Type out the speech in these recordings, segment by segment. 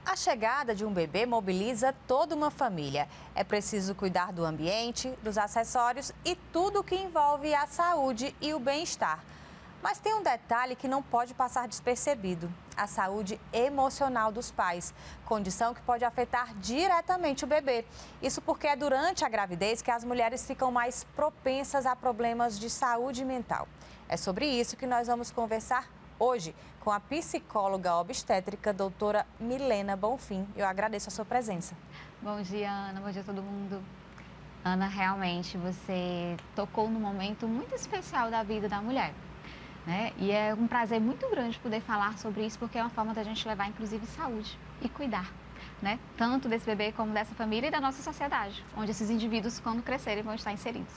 A chegada de um bebê mobiliza toda uma família. É preciso cuidar do ambiente, dos acessórios e tudo que envolve a saúde e o bem-estar. Mas tem um detalhe que não pode passar despercebido: a saúde emocional dos pais, condição que pode afetar diretamente o bebê. Isso porque é durante a gravidez que as mulheres ficam mais propensas a problemas de saúde mental. É sobre isso que nós vamos conversar hoje com a psicóloga obstétrica, doutora Milena Bonfim. Eu agradeço a sua presença. Bom dia, Ana. Bom dia a todo mundo. Ana, realmente você tocou num momento muito especial da vida da mulher, né? E é um prazer muito grande poder falar sobre isso, porque é uma forma da gente levar, inclusive, saúde e cuidar, né? Tanto desse bebê como dessa família e da nossa sociedade, onde esses indivíduos, quando crescerem, vão estar inseridos.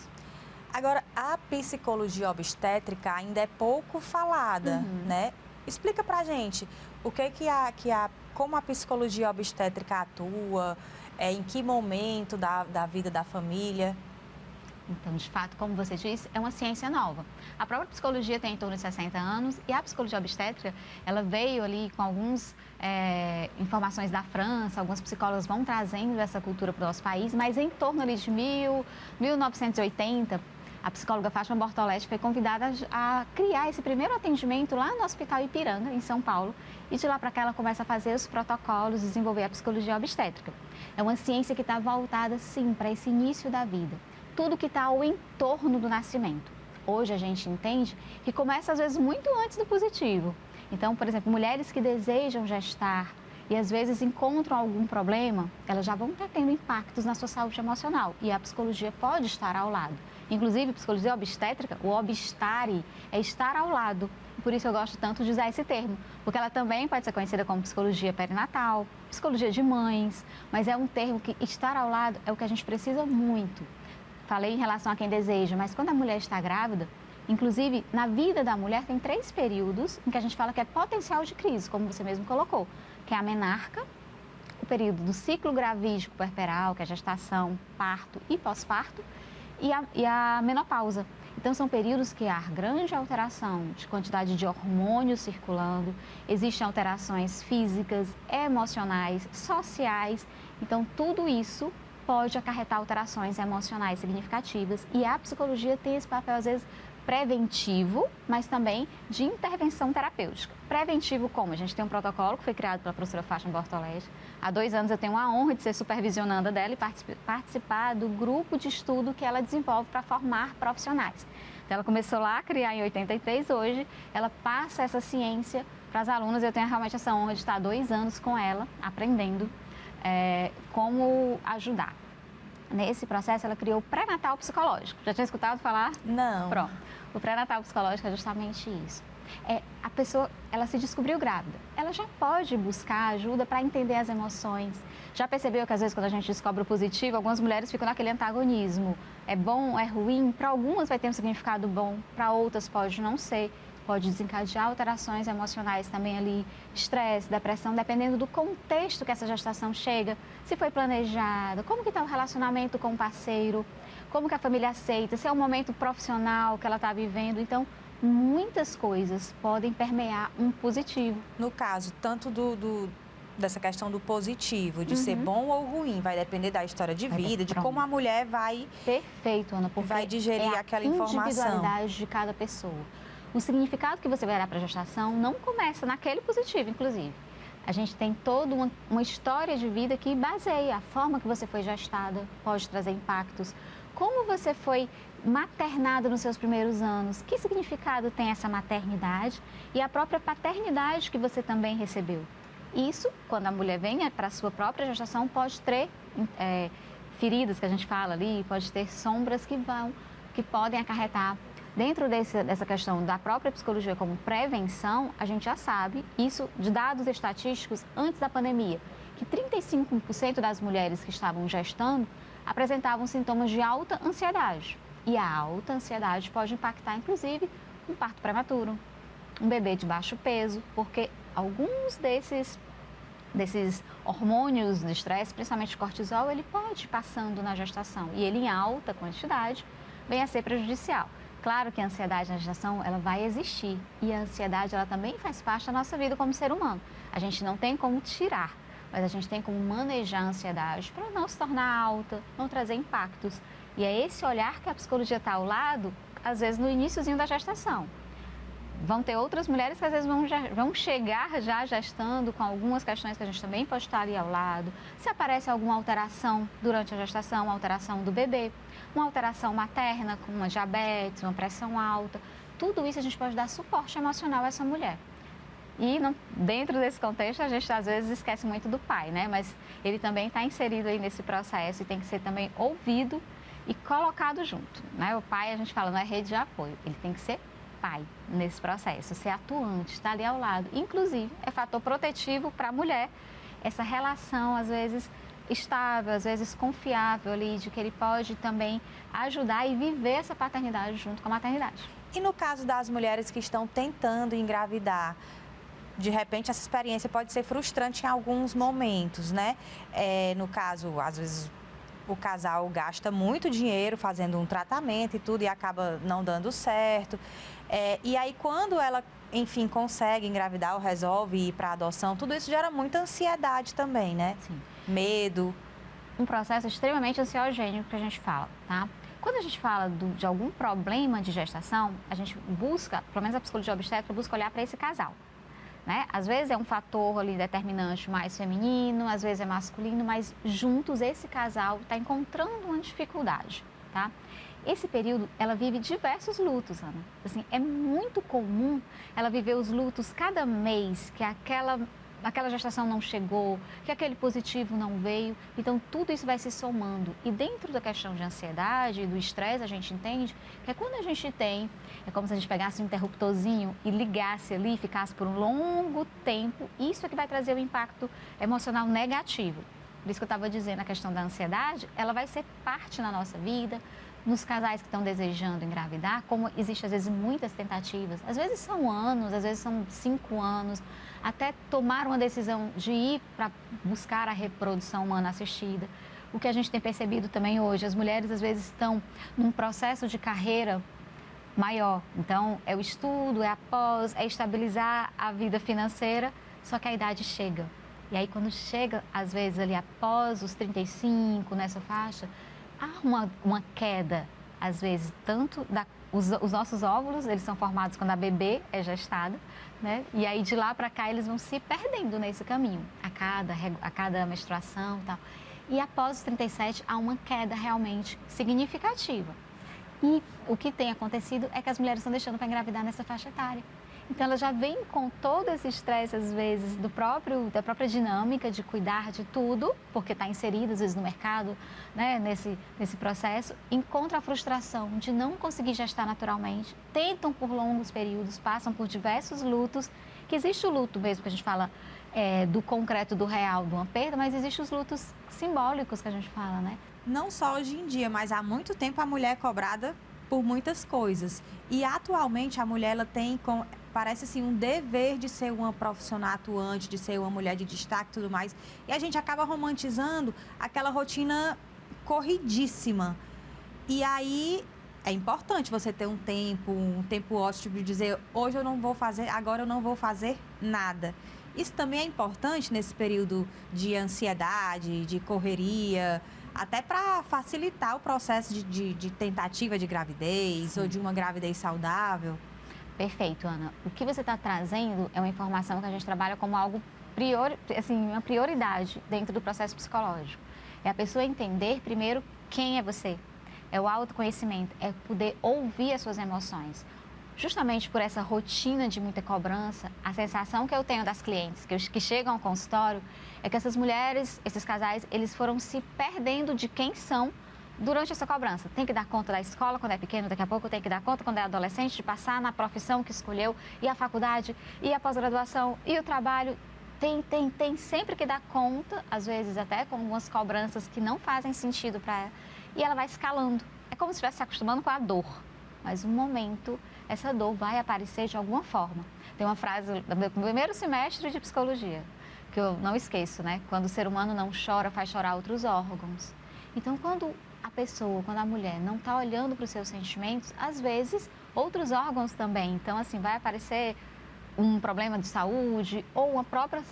Agora, a psicologia obstétrica ainda é pouco falada, né? Explica pra gente como a psicologia obstétrica atua, em que momento da vida da família. Então, de fato, como você disse, é uma ciência nova. A própria psicologia tem em torno de 60 anos e a psicologia obstétrica, ela veio ali com algumas informações da França, algumas psicólogas vão trazendo essa cultura para o nosso país, mas em torno ali de 1980, a psicóloga Fátima Bortoletti foi convidada a criar esse primeiro atendimento lá no Hospital Ipiranga, em São Paulo, e de lá para cá ela começa a fazer os protocolos, desenvolver a psicologia obstétrica. É uma ciência que está voltada, sim, para esse início da vida. Tudo que está ao entorno do nascimento. Hoje a gente entende que começa às vezes muito antes do positivo. Então, por exemplo, mulheres que desejam gestar e às vezes encontram algum problema, elas já vão estar tendo impactos na sua saúde emocional e a psicologia pode estar ao lado. Inclusive, psicologia obstétrica, o obstare é estar ao lado. Por isso eu gosto tanto de usar esse termo, porque ela também pode ser conhecida como psicologia perinatal, psicologia de mães, mas é um termo que estar ao lado é o que a gente precisa muito. Falei em relação a quem deseja, mas quando a mulher está grávida, inclusive na vida da mulher tem 3 períodos em que a gente fala que é potencial de crise, como você mesmo colocou, que é a menarca, o período do ciclo gravídico puerperal, que é a gestação, parto e pós-parto, e a menopausa. Então, são períodos que há grande alteração de quantidade de hormônios circulando, existem alterações físicas, emocionais, sociais. Então, tudo isso pode acarretar alterações emocionais significativas e a psicologia tem esse papel, às vezes, preventivo, mas também de intervenção terapêutica. Preventivo como? A gente tem um protocolo que foi criado pela professora Fátima Bortoletti. Há 2 anos eu tenho a honra de ser supervisionanda dela e participar do grupo de estudo que ela desenvolve para formar profissionais. Então, ela começou lá a criar em 83, hoje ela passa essa ciência para as alunas. Eu tenho realmente essa honra de estar há 2 anos com ela, aprendendo como ajudar. Nesse processo, ela criou o pré-natal psicológico. Já tinha escutado falar? Não. Pronto. O pré-natal psicológico é justamente isso. A pessoa, ela se descobriu grávida. Ela já pode buscar ajuda para entender as emoções. Já percebeu que, às vezes, quando a gente descobre o positivo, algumas mulheres ficam naquele antagonismo. É bom, é ruim? Para algumas vai ter um significado bom, para outras pode não ser. Pode desencadear alterações emocionais também ali, estresse, depressão, dependendo do contexto que essa gestação chega, se foi planejada, como que está o relacionamento com o parceiro, como que a família aceita, se é um momento profissional que ela está vivendo. Então, muitas coisas podem permear um positivo. No caso, tanto dessa questão do positivo, de ser bom ou ruim, vai depender da história de vida, de como a mulher vai... Perfeito, Ana, porque vai digerir aquela informação. A individualidade de cada pessoa. O significado que você vai dar para a gestação não começa naquele positivo, inclusive. A gente tem toda uma história de vida que baseia a forma que você foi gestada, pode trazer impactos. Como você foi maternada nos seus primeiros anos, que significado tem essa maternidade e a própria paternidade que você também recebeu. Isso, quando a mulher vem para a sua própria gestação, pode ter feridas, que a gente fala ali, pode ter sombras que podem acarretar. Dentro dessa questão da própria psicologia como prevenção, a gente já sabe, isso de dados estatísticos antes da pandemia, que 35% das mulheres que estavam gestando apresentavam sintomas de alta ansiedade. E a alta ansiedade pode impactar, inclusive, um parto prematuro, um bebê de baixo peso, porque alguns desses hormônios de estresse, principalmente cortisol, ele pode ir passando na gestação e ele em alta quantidade vem a ser prejudicial. Claro que a ansiedade na gestação, ela vai existir e a ansiedade, ela também faz parte da nossa vida como ser humano. A gente não tem como tirar, mas a gente tem como manejar a ansiedade para não se tornar alta, não trazer impactos. E é esse olhar que a psicologia está ao lado, às vezes no iniciozinho da gestação. Vão ter outras mulheres que às vezes vão chegar já gestando com algumas questões que a gente também pode estar ali ao lado. Se aparece alguma alteração durante a gestação, uma alteração do bebê, uma alteração materna, como uma diabetes, uma pressão alta, tudo isso a gente pode dar suporte emocional a essa mulher. E dentro desse contexto, a gente às vezes esquece muito do pai, né? Mas ele também está inserido aí nesse processo e tem que ser também ouvido e colocado junto, né? O pai, a gente fala, não é rede de apoio, ele tem que ser pai nesse processo, ser atuante, estar ali ao lado. Inclusive, é fator protetivo para a mulher, essa relação, às vezes, estável, às vezes confiável ali, de que ele pode também ajudar e viver essa paternidade junto com a maternidade. E no caso das mulheres que estão tentando engravidar, de repente essa experiência pode ser frustrante em alguns momentos, né? No caso, às vezes o casal gasta muito dinheiro fazendo um tratamento e tudo e acaba não dando certo. E aí quando ela, enfim, consegue engravidar ou resolve ir para a adoção, tudo isso gera muita ansiedade também, né? Sim. Medo. Um processo extremamente ansiogênico que a gente fala, tá? Quando a gente fala de algum problema de gestação, a gente busca, pelo menos a psicologia obstétrica, busca olhar para esse casal, né? Às vezes é um fator ali determinante mais feminino, às vezes é masculino, mas juntos esse casal está encontrando uma dificuldade, tá? Esse período, ela vive diversos lutos, Ana. Assim, é muito comum ela viver os lutos cada mês, que aquela gestação não chegou, que aquele positivo não veio. Então, tudo isso vai se somando. E dentro da questão de ansiedade e do estresse, a gente entende que é quando a gente tem, é como se a gente pegasse um interruptorzinho e ligasse ali, ficasse por um longo tempo, isso é que vai trazer o impacto emocional negativo. Por isso que eu estava dizendo, a questão da ansiedade, ela vai ser parte na nossa vida, nos casais que estão desejando engravidar, como existe às vezes muitas tentativas, às vezes são anos, às vezes são 5 anos, até tomar uma decisão de ir para buscar a reprodução humana assistida. O que a gente tem percebido também hoje, as mulheres às vezes estão num processo de carreira maior. Então, é o estudo, é a pós, é estabilizar a vida financeira, só que a idade chega. E aí, quando chega, às vezes, ali após os 35, nessa faixa, há uma queda, às vezes, tanto os nossos óvulos, eles são formados quando a bebê é gestada, né? E aí, de lá para cá, eles vão se perdendo nesse caminho, a cada menstruação e tal. E após os 37, há uma queda realmente significativa. E o que tem acontecido é que as mulheres estão deixando para engravidar nessa faixa etária. Então, ela já vem com todo esse estresse, às vezes, da própria dinâmica de cuidar de tudo, porque está inserida, às vezes, no mercado, né, nesse processo, encontra a frustração de não conseguir gestar naturalmente, tentam por longos períodos, passam por diversos lutos, que existe o luto mesmo, que a gente fala do concreto, do real, de uma perda, mas existem os lutos simbólicos que a gente fala, né? Não só hoje em dia, mas há muito tempo a mulher é cobrada por muitas coisas. E atualmente a mulher ela tem, parece assim, um dever de ser uma profissional atuante, de ser uma mulher de destaque e tudo mais. E a gente acaba romantizando aquela rotina corridíssima. E aí é importante você ter um tempo ótimo de dizer, hoje eu não vou fazer, agora eu não vou fazer nada. Isso também é importante nesse período de ansiedade, de correria, até para facilitar o processo de tentativa de gravidez. Sim. Ou de uma gravidez saudável. Perfeito, Ana. O que você está trazendo é uma informação que a gente trabalha como algo uma prioridade dentro do processo psicológico. É a pessoa entender primeiro quem é você. É o autoconhecimento, é poder ouvir as suas emoções. Justamente por essa rotina de muita cobrança, a sensação que eu tenho das clientes que chegam ao consultório é que essas mulheres, esses casais, eles foram se perdendo de quem são durante essa cobrança. Tem que dar conta da escola quando é pequeno, daqui a pouco tem que dar conta quando é adolescente, de passar na profissão que escolheu, e a faculdade, e a pós-graduação, e o trabalho. Tem sempre que dar conta, às vezes até com algumas cobranças que não fazem sentido para ela, e ela vai escalando. É como se estivesse se acostumando com a dor, mas um momento essa dor vai aparecer de alguma forma. Tem uma frase do meu primeiro semestre de psicologia, que eu não esqueço, né? Quando o ser humano não chora, faz chorar outros órgãos. Então, quando a mulher não está olhando para os seus sentimentos, às vezes, outros órgãos também. Então, assim, vai aparecer um problema de saúde ou uma própria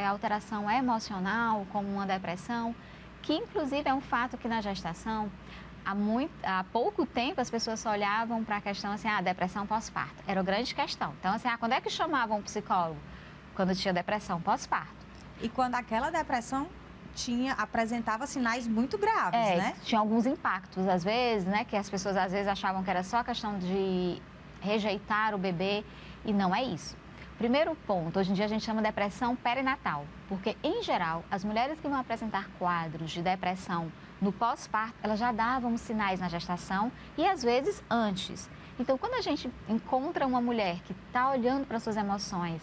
alteração emocional, como uma depressão, que inclusive é um fato que na gestação, há pouco tempo as pessoas só olhavam para a questão assim, depressão pós-parto. Era a grande questão. Então, assim, quando é que chamavam um psicólogo? Quando tinha depressão pós-parto. E quando aquela depressão apresentava sinais muito graves, né? Tinha alguns impactos, às vezes, né? Que as pessoas às vezes achavam que era só questão de rejeitar o bebê, e não é isso. Primeiro ponto, hoje em dia a gente chama de depressão perinatal, porque, em geral, as mulheres que vão apresentar quadros de depressão no pós-parto, elas já davam sinais na gestação e, às vezes, antes. Então, quando a gente encontra uma mulher que está olhando para suas emoções,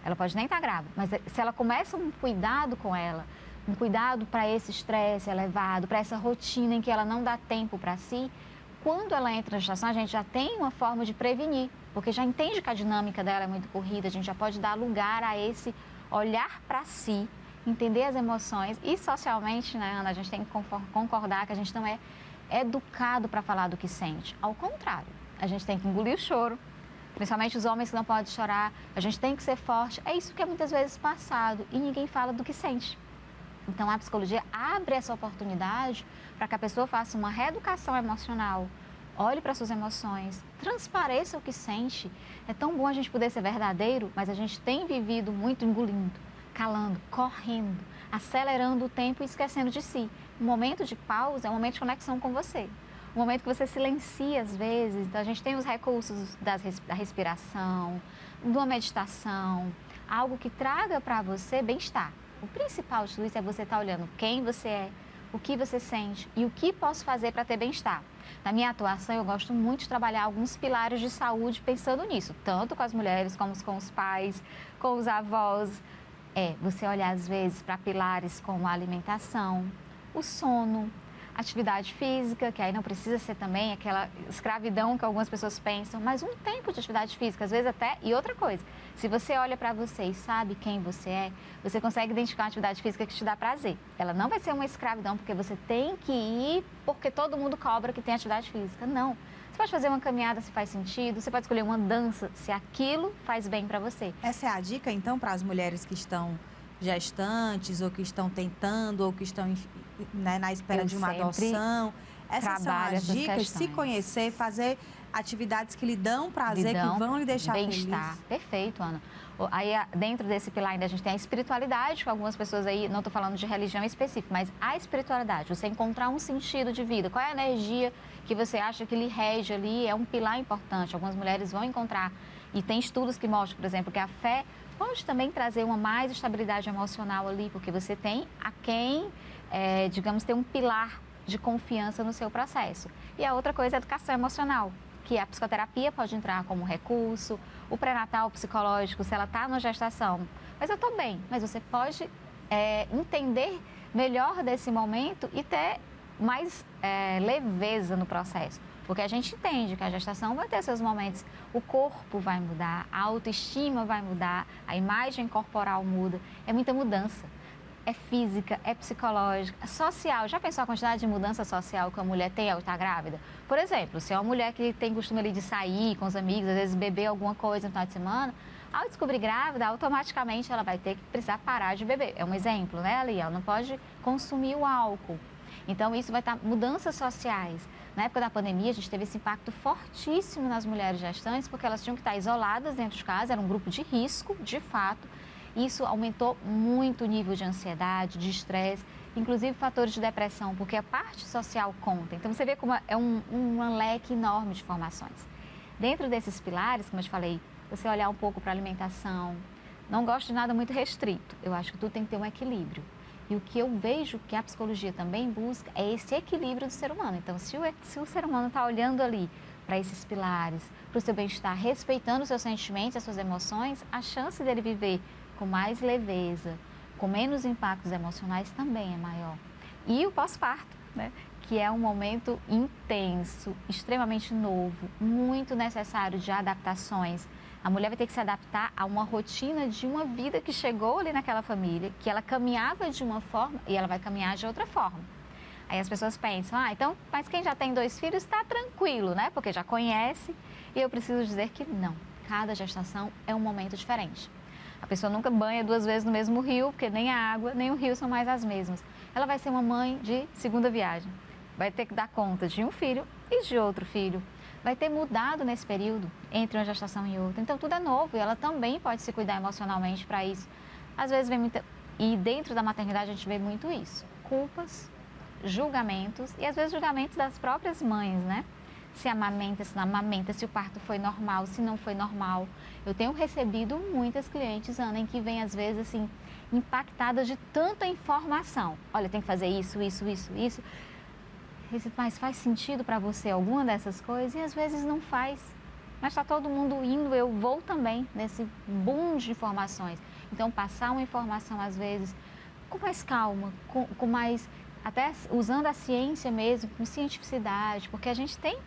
ela pode nem estar grávida, mas se ela começa um cuidado com ela, um cuidado para esse estresse elevado, para essa rotina em que ela não dá tempo para si, quando ela entra na gestação, a gente já tem uma forma de prevenir, porque já entende que a dinâmica dela é muito corrida, a gente já pode dar lugar a esse olhar para si, entender as emoções e socialmente, né, Ana, a gente tem que concordar que a gente não é educado para falar do que sente. Ao contrário, a gente tem que engolir o choro, principalmente os homens que não podem chorar, a gente tem que ser forte. É isso que é muitas vezes passado e ninguém fala do que sente. Então, a psicologia abre essa oportunidade para que a pessoa faça uma reeducação emocional, olhe para suas emoções, transpareça o que sente. É tão bom a gente poder ser verdadeiro, mas a gente tem vivido muito engolindo, calando, correndo, acelerando o tempo e esquecendo de si. O momento de pausa é um momento de conexão com você. O momento que você silencia às vezes. Então, a gente tem os recursos da respiração, de uma meditação, algo que traga para você bem-estar. O principal de tudo isso é você estar olhando quem você é, o que você sente e o que posso fazer para ter bem-estar. Na minha atuação, eu gosto muito de trabalhar alguns pilares de saúde pensando nisso, tanto com as mulheres como com os pais, com os avós. Você olhar às vezes para pilares como a alimentação, o sono, atividade física, que aí não precisa ser também aquela escravidão que algumas pessoas pensam, mas um tempo de atividade física, às vezes até. E outra coisa, se você olha para você e sabe quem você é, você consegue identificar uma atividade física que te dá prazer. Ela não vai ser uma escravidão porque você tem que ir porque todo mundo cobra que tem atividade física. Não. Você pode fazer uma caminhada se faz sentido, você pode escolher uma dança se aquilo faz bem para você. Essa é a dica, então, para as mulheres que estão gestantes ou que estão tentando ou que estão, né, na espera de uma adoção. Essas são as dicas, se conhecer, fazer atividades que lhe dão prazer, que vão lhe deixar feliz. Perfeito, Ana. Aí, dentro desse pilar ainda a gente tem a espiritualidade, que algumas pessoas aí, não estou falando de religião específica, mas a espiritualidade, você encontrar um sentido de vida, qual é a energia que você acha que lhe rege ali, é um pilar importante. Algumas mulheres vão encontrar, e tem estudos que mostram, por exemplo, que a fé pode também trazer uma mais estabilidade emocional ali, porque você tem a quem, digamos, ter um pilar de confiança no seu processo. E a outra coisa é a educação emocional, que a psicoterapia pode entrar como recurso, o pré-natal psicológico, se ela está na gestação. Mas eu estou bem, mas você pode entender melhor desse momento e ter mais leveza no processo. Porque a gente entende que a gestação vai ter seus momentos, o corpo vai mudar, a autoestima vai mudar, a imagem corporal muda, é muita mudança. É física, é psicológica, é social. Já pensou a quantidade de mudança social que a mulher tem ao estar grávida? Por exemplo, se é uma mulher que tem costume ali de sair com os amigos, às vezes beber alguma coisa no final de semana, ao descobrir grávida, automaticamente ela vai ter que precisar parar de beber. É um exemplo, né, ali? Ela não pode consumir o álcool. Então, isso vai estar mudanças sociais. Na época da pandemia, a gente teve esse impacto fortíssimo nas mulheres gestantes, porque elas tinham que estar isoladas dentro de casa, era um grupo de risco, de fato. Isso aumentou muito o nível de ansiedade, de estresse, inclusive fatores de depressão, porque a parte social conta. Então, você vê como é um leque enorme de informações. Dentro desses pilares, como eu te falei, você olhar um pouco para a alimentação. Não gosto de nada muito restrito. Eu acho que tudo tem que ter um equilíbrio. E o que eu vejo que a psicologia também busca é esse equilíbrio do ser humano. Então, se o ser humano está olhando ali para esses pilares, para o seu bem-estar, respeitando os seus sentimentos, as suas emoções, a chance dele viver com mais leveza, com menos impactos emocionais também é maior. E o pós-parto, né? Que é um momento intenso, extremamente novo, muito necessário de adaptações. A mulher vai ter que se adaptar a uma rotina de uma vida que chegou ali naquela família, que ela caminhava de uma forma e ela vai caminhar de outra forma. Aí as pessoas pensam, então, mas quem já tem 2 filhos está tranquilo, né? Porque já conhece. E eu preciso dizer que não. cada gestação é um momento diferente. A pessoa nunca banha 2 vezes no mesmo rio, porque nem a água, nem o rio são mais as mesmas. Ela vai ser uma mãe de segunda viagem. Vai ter que dar conta de um filho e de outro filho. Vai ter mudado nesse período, entre uma gestação e outra. Então, tudo é novo e ela também pode se cuidar emocionalmente para isso. Às vezes vem muita... E dentro da maternidade a gente vê muito isso. Culpas, julgamentos e às vezes julgamentos das próprias mães, né? Se amamenta, se não amamenta, se o parto foi normal, se não foi normal. Eu tenho recebido muitas clientes, Ana, em que vêm às vezes assim, impactadas de tanta informação. Olha, tem que fazer isso, isso, isso, isso. Mas faz sentido para você alguma dessas coisas? E às vezes não faz. Mas está todo mundo indo, eu vou também nesse boom de informações. Então, passar uma informação às vezes com mais calma, com mais... Até usando a ciência mesmo, com cientificidade, porque a gente tem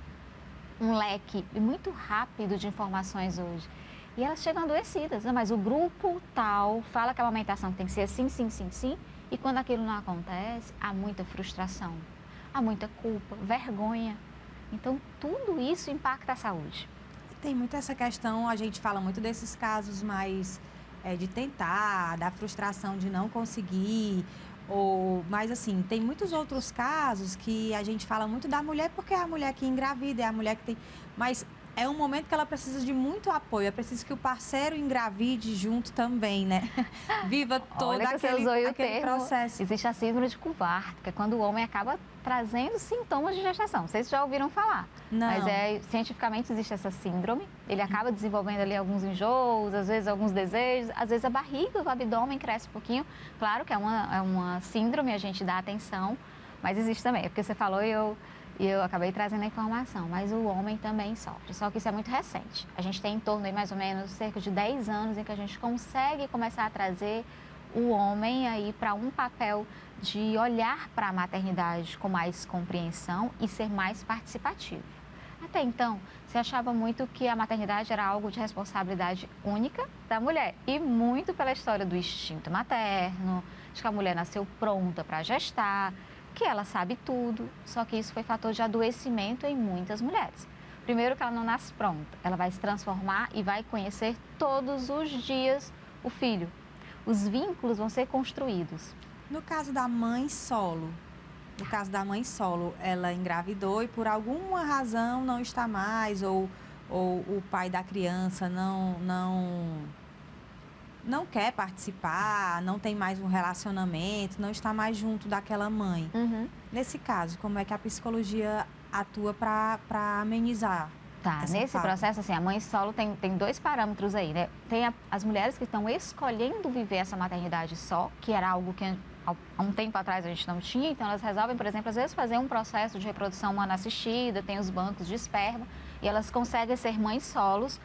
um leque muito rápido de informações hoje. E elas chegam adoecidas, né? Mas o grupo tal fala que a amamentação tem que ser assim, sim, sim, sim. E quando aquilo não acontece, há muita frustração, há muita culpa, vergonha. Então, tudo isso impacta a saúde. Tem muito essa questão, a gente fala muito desses casos mais de tentar, da frustração de não conseguir... Mas assim, tem muitos outros casos que a gente fala muito da mulher porque é a mulher que engravida, é a mulher que tem... Mas é um momento que ela precisa de muito apoio, é preciso que o parceiro engravide junto também, né? Viva todo aquele processo. Existe a síndrome de Cuvart, que é quando o homem acaba trazendo sintomas de gestação. Não sei se já ouviram falar. Não. Mas cientificamente existe essa síndrome. Ele acaba desenvolvendo ali alguns enjoos, às vezes alguns desejos, às vezes a barriga, o abdômen cresce um pouquinho. Claro que é uma síndrome, a gente dá atenção, mas existe também. É porque você falou e eu acabei trazendo a informação, mas o homem também sofre. Só que isso é muito recente. A gente tem em torno de mais ou menos cerca de 10 anos em que a gente consegue começar a trazer o homem aí para um papel de olhar para a maternidade com mais compreensão e ser mais participativo. Até então, se achava muito que a maternidade era algo de responsabilidade única da mulher. E muito pela história do instinto materno, de que a mulher nasceu pronta para gestar, que ela sabe tudo, só que isso foi fator de adoecimento em muitas mulheres. Primeiro que ela não nasce pronta, ela vai se transformar e vai conhecer todos os dias o filho. Os vínculos vão ser construídos. No caso da mãe solo, ela engravidou e por alguma razão não está mais, ou o pai da criança não quer participar, não tem mais um relacionamento, não está mais junto daquela mãe. Uhum. Nesse caso, como é que a psicologia atua para amenizar? Tá, nesse processo, assim, a mãe solo tem 2 parâmetros aí, né? Tem as mulheres que estão escolhendo viver essa maternidade só, que era algo que há um tempo atrás a gente não tinha, então elas resolvem, por exemplo, às vezes fazer um processo de reprodução humana assistida, tem os bancos de esperma, e elas conseguem ser mães solos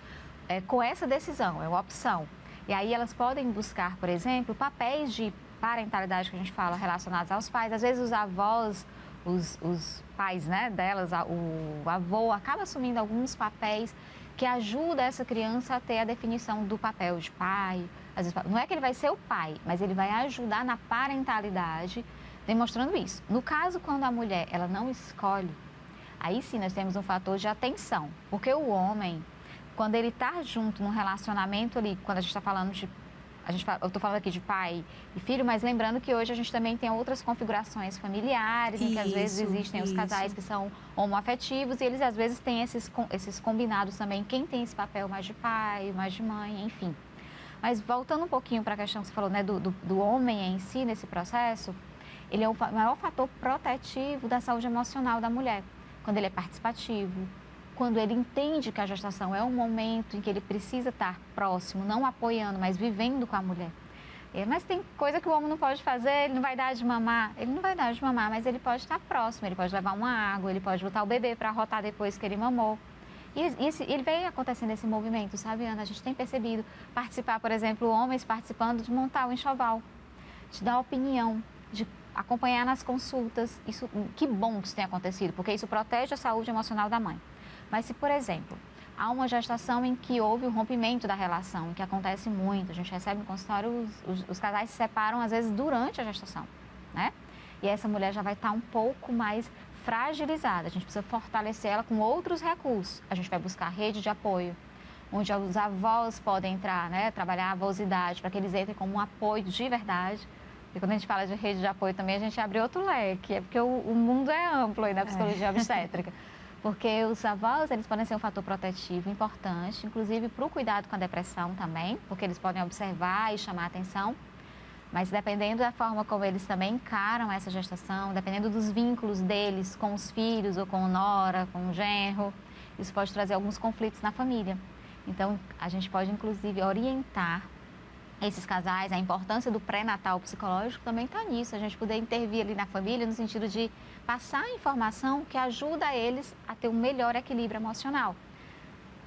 com essa decisão, é uma opção. E aí elas podem buscar, por exemplo, papéis de parentalidade que a gente fala relacionados aos pais. Às vezes os avós, os pais, né, delas, o avô acaba assumindo alguns papéis que ajudam essa criança a ter a definição do papel de pai. Às vezes, não é que ele vai ser o pai, mas ele vai ajudar na parentalidade, demonstrando isso. No caso, quando a mulher ela não escolhe, aí sim nós temos um fator de atenção, porque o homem, quando ele está junto num relacionamento ali, quando a gente está falando de... eu estou falando aqui de pai e filho, mas lembrando que hoje a gente também tem outras configurações familiares, em que às vezes existem os casais que são homoafetivos e eles às vezes têm esses combinados também, quem tem esse papel mais de pai, mais de mãe, enfim. Mas voltando um pouquinho para a questão que você falou, né, do homem em si nesse processo, ele é o maior fator protetivo da saúde emocional da mulher, quando ele é participativo, quando ele entende que a gestação é um momento em que ele precisa estar próximo, não apoiando, mas vivendo com a mulher. Mas tem coisa que o homem não pode fazer, ele não vai dar de mamar. Ele não vai dar de mamar, mas ele pode estar próximo, ele pode levar uma água, ele pode botar o bebê para rotar depois que ele mamou. E ele vem acontecendo esse movimento, sabe, Ana? A gente tem percebido participar, por exemplo, homens participando de montar o enxoval, de dar opinião, de acompanhar nas consultas. Isso, que bom que isso tem acontecido, porque isso protege a saúde emocional da mãe. Mas se, por exemplo, há uma gestação em que houve um rompimento da relação, que acontece muito, a gente recebe no consultório, os casais se separam às vezes durante a gestação, né? E essa mulher já vai estar um pouco mais fragilizada, a gente precisa fortalecer ela com outros recursos. A gente vai buscar rede de apoio, onde os avós podem entrar, né, trabalhar a avosidade, para que eles entrem como um apoio de verdade. E quando a gente fala de rede de apoio também, a gente abre outro leque, é porque o mundo é amplo aí na psicologia obstétrica. Porque os avós, eles podem ser um fator protetivo importante, inclusive para o cuidado com a depressão também, porque eles podem observar e chamar a atenção. Mas dependendo da forma como eles também encaram essa gestação, dependendo dos vínculos deles com os filhos, ou com o nora, com o genro, isso pode trazer alguns conflitos na família. Então, a gente pode, inclusive, orientar esses casais. A importância do pré-natal psicológico também está nisso, a gente poder intervir ali na família no sentido de passar a informação que ajuda eles a ter um melhor equilíbrio emocional.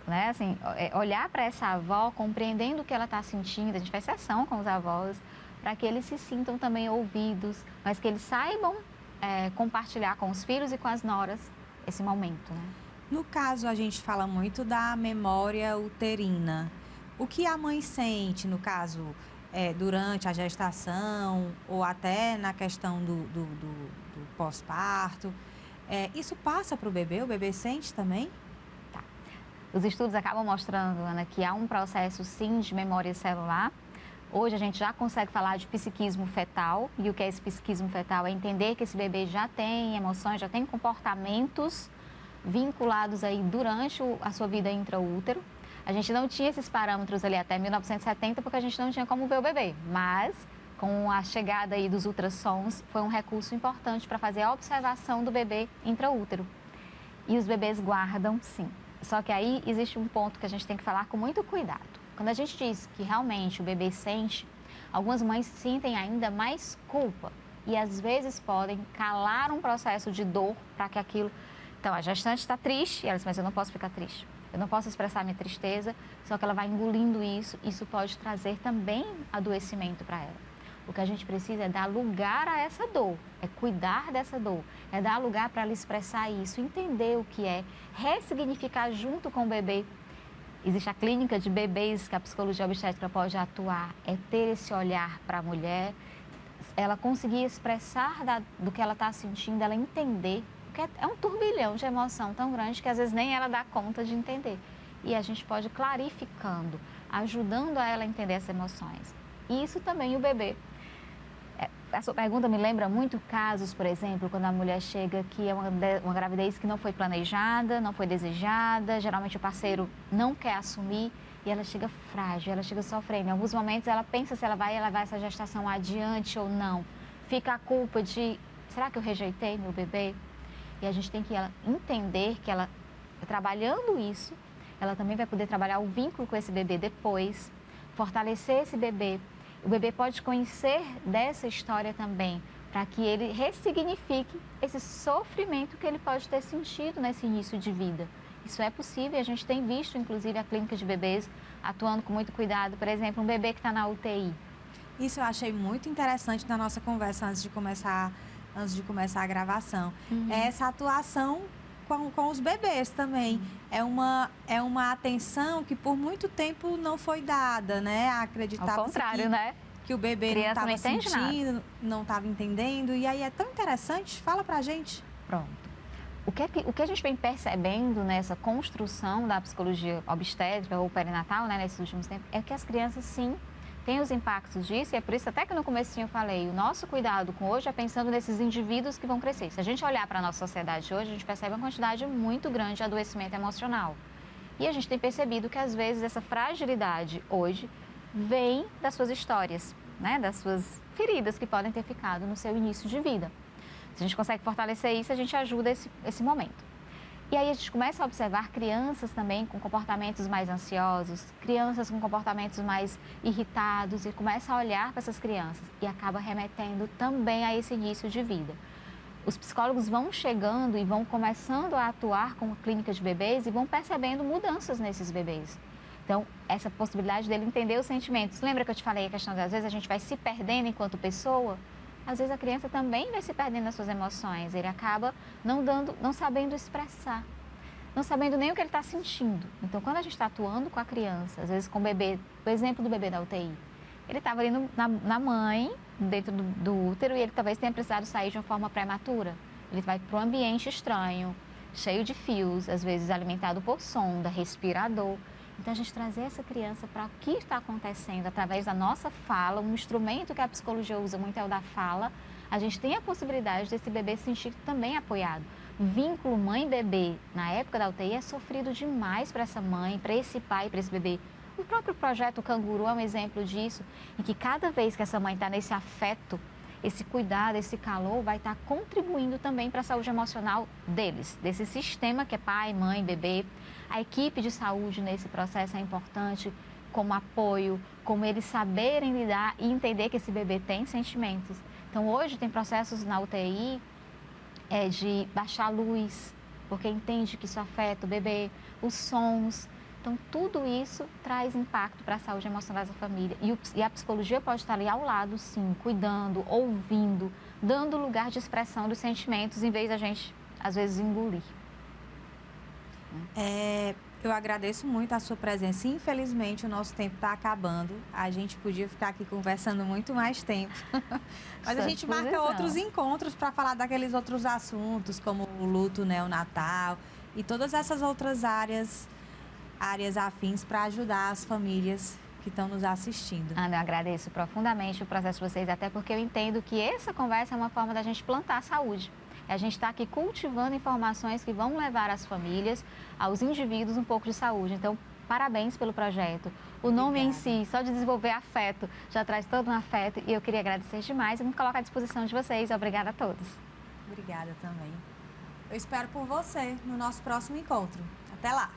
Né? Assim, olhar para essa avó, compreendendo o que ela está sentindo, a gente faz sessão com os avós, para que eles se sintam também ouvidos, mas que eles saibam compartilhar com os filhos e com as noras esse momento. Né? No caso, a gente fala muito da memória uterina. O que a mãe sente, no caso, durante a gestação ou até na questão do pós-parto, isso passa para o bebê sente também? Tá. Os estudos acabam mostrando, Ana, que há um processo, sim, de memória celular. Hoje a gente já consegue falar de psiquismo fetal, e o que é esse psiquismo fetal? É entender que esse bebê já tem emoções, já tem comportamentos vinculados aí durante a sua vida intraútero. A gente não tinha esses parâmetros ali até 1970, porque a gente não tinha como ver o bebê, mas com a chegada aí dos ultrassons, foi um recurso importante para fazer a observação do bebê intraútero. E os bebês guardam, sim. Só que aí existe um ponto que a gente tem que falar com muito cuidado. Quando a gente diz que realmente o bebê sente, algumas mães sentem ainda mais culpa e às vezes podem calar um processo de dor para que aquilo... Então, a gestante está triste e ela diz, mas eu não posso ficar triste. Eu não posso expressar minha tristeza, só que ela vai engolindo isso. Isso pode trazer também adoecimento para ela. O que a gente precisa é dar lugar a essa dor, é cuidar dessa dor, é dar lugar para ela expressar isso, entender o que é, ressignificar junto com o bebê. Existe a clínica de bebês que a psicologia obstétrica pode atuar, é ter esse olhar para a mulher, ela conseguir expressar do que ela está sentindo, ela entender, porque é um turbilhão de emoção tão grande que às vezes nem ela dá conta de entender. E a gente pode ir clarificando, ajudando a ela a entender essas emoções. E isso também o bebê. A sua pergunta me lembra muito casos, por exemplo, quando a mulher chega que é uma gravidez que não foi planejada, não foi desejada, geralmente o parceiro não quer assumir e ela chega frágil, ela chega sofrendo. Em alguns momentos ela pensa se ela vai levar essa gestação adiante ou não. Fica a culpa de, será que eu rejeitei meu bebê? E a gente tem que entender que ela, trabalhando isso, ela também vai poder trabalhar o vínculo com esse bebê depois, fortalecer esse bebê. O bebê pode conhecer dessa história também, para que ele ressignifique esse sofrimento que ele pode ter sentido nesse início de vida. Isso é possível e a gente tem visto, inclusive, a clínica de bebês atuando com muito cuidado. Por exemplo, um bebê que está na UTI. Isso eu achei muito interessante na nossa conversa antes de começar a gravação. Essa atuação com os bebês também. É uma atenção que por muito tempo não foi dada, né? Acreditava ao contrário, né? Que o bebê não estava sentindo, não estava entendendo. E aí é tão interessante. Fala pra gente. Pronto. O que a gente vem percebendo nessa construção da psicologia obstétrica ou perinatal, né, nesses últimos tempos, é que as crianças, sim, têm os impactos disso. E é por isso até que no comecinho eu falei, o nosso cuidado com hoje é pensando nesses indivíduos que vão crescer. Se a gente olhar para a nossa sociedade hoje, a gente percebe uma quantidade muito grande de adoecimento emocional. E a gente tem percebido que, às vezes, essa fragilidade hoje vem das suas histórias, né, das suas feridas que podem ter ficado no seu início de vida. Se a gente consegue fortalecer isso, a gente ajuda esse momento. E aí a gente começa a observar crianças também com comportamentos mais ansiosos, crianças com comportamentos mais irritados, e começa a olhar para essas crianças e acaba remetendo também a esse início de vida. Os psicólogos vão chegando e vão começando a atuar com a clínica de bebês e vão percebendo mudanças nesses bebês. Então, essa possibilidade dele entender os sentimentos. Lembra que eu te falei a questão de, às vezes, a gente vai se perdendo enquanto pessoa? Às vezes a criança também vai se perdendo nas suas emoções, ele acaba não sabendo expressar, não sabendo nem o que ele está sentindo. Então, quando a gente está atuando com a criança, às vezes com o bebê, o exemplo do bebê da UTI, ele estava ali na mãe, dentro do útero, e ele talvez tenha precisado sair de uma forma prematura. Ele vai para um ambiente estranho, cheio de fios, às vezes alimentado por sonda, respirador. Então, a gente trazer essa criança para o que está acontecendo através da nossa fala, um instrumento que a psicologia usa muito é o da fala, a gente tem a possibilidade desse bebê se sentir também apoiado. Vínculo mãe-bebê na época da UTI é sofrido demais para essa mãe, para esse pai, para esse bebê. O próprio projeto Canguru é um exemplo disso, em que cada vez que essa mãe está nesse afeto, esse cuidado, esse calor, vai estar contribuindo também para a saúde emocional deles, desse sistema que é pai, mãe, bebê. A equipe de saúde nesse processo é importante, como apoio, como eles saberem lidar e entender que esse bebê tem sentimentos. Então, hoje tem processos na UTI de baixar a luz, porque entende que isso afeta o bebê, os sons. Então, tudo isso traz impacto para a saúde emocional da família. E a psicologia pode estar ali ao lado, sim, cuidando, ouvindo, dando lugar de expressão dos sentimentos, em vez da gente, às vezes, engolir. Eu agradeço muito a sua presença. Infelizmente, o nosso tempo está acabando. A gente podia ficar aqui conversando muito mais tempo. Mas a gente marca outros encontros para falar daqueles outros assuntos, como o luto neonatal e todas essas outras áreas afins para ajudar as famílias que estão nos assistindo. Ana, eu agradeço profundamente o processo de vocês, até porque eu entendo que essa conversa é uma forma da gente plantar a saúde. A gente está aqui cultivando informações que vão levar as famílias, aos indivíduos, um pouco de saúde. Então, parabéns pelo projeto. O nome em si, só de desenvolver afeto, já traz todo um afeto. E eu queria agradecer demais e me colocar à disposição de vocês. Obrigada a todos. Obrigada também. Eu espero por você no nosso próximo encontro. Até lá!